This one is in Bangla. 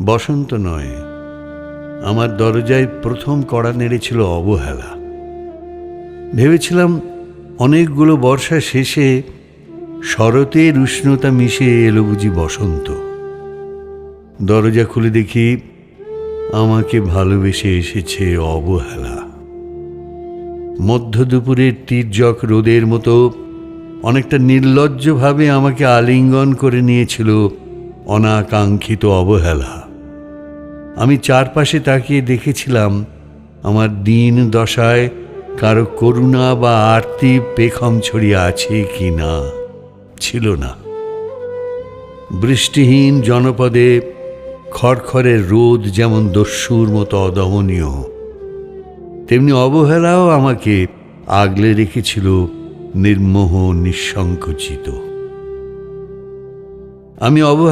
বসন্ত নয়, আমার দরজায় প্রথম কড়া নেড়েছিল অবহেলা। ভেবেছিলাম অনেকগুলো বর্ষা শেষে শরতের উষ্ণতা মিশে এলো বুঝি বসন্ত। দরজা খুলে দেখি আমাকে ভালোবেসে এসেছে অবহেলা। মধ্য দুপুরের তীর্যক রোদের মতো অনেকটা নির্লজ্জভাবে আমাকে আলিঙ্গন করে নিয়েছিল অনাকাঙ্ক্ষিত অবহেলা। আমি চারপাশে তাকিয়ে দেখেছিলাম আমার দিন দশায় কারো করুণা বা আরতি পেখম ছড়িয়ে আছে কি না। ছিল না। বৃষ্টিহীন জনপদে খড়খড়ের রোদ যেমন দস্যুর মতো অদমনীয়, তেমনি অবহেলাও আমাকে আগলে রেখেছিল নির্মোহ নিঃসংকোচিত। আমি